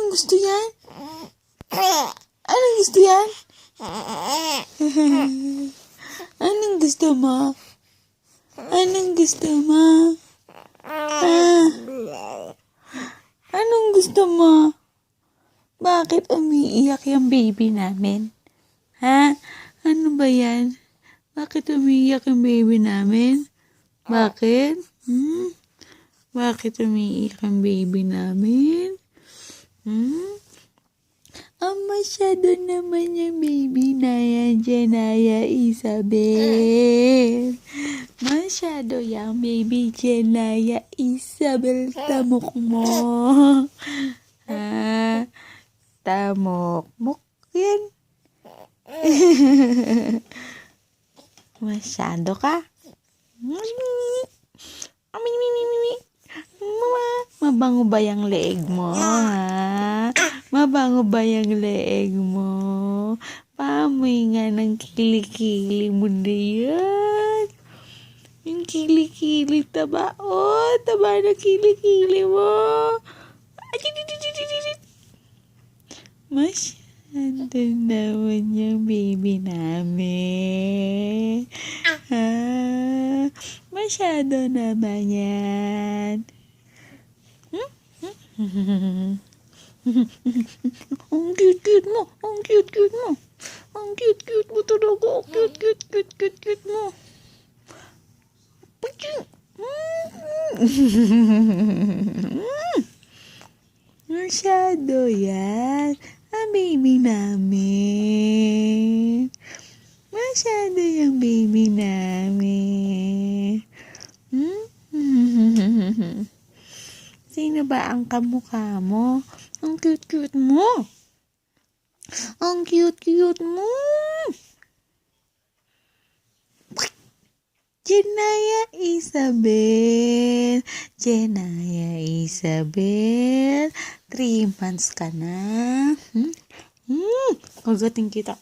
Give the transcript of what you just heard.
Anong gusto yan? Anong gusto yan? Anong gusto mo? Anong gusto mo? Anong gusto mo? Bakit umiiyak yung baby namin? Ha? Ano ba yan? Bakit umiiyak yung baby namin? Bakit? Bakit umiiyak ang baby namin? Masyado naman yung baby na yan, Jenaya Isabel. Masyado yung baby, Jenaya Isabel. Tamok mo. Tamok yan. Masyado ka. Mabango ba yung leeg mo, ha? Mabango ba yung leeg mo? Paamoy nga ng kilikili mo na yan. Yung kilikili, taba. Oh, taba na kilikili mo. Masyado naman yung baby namin. Masyado naman yan. Ang cute-cute mo. Ang cute-cute mo. Ang cute-cute mo talaga. Cute mo. Masyado yan. Ang baby namin. Masyado yung baby namin. Sino ba ang kamukha mo? Ang cute-cute mo. Ang cute-cute mo. Jenaya Isabel. Jenaya Isabel. 3 months ka na. Kagating kita.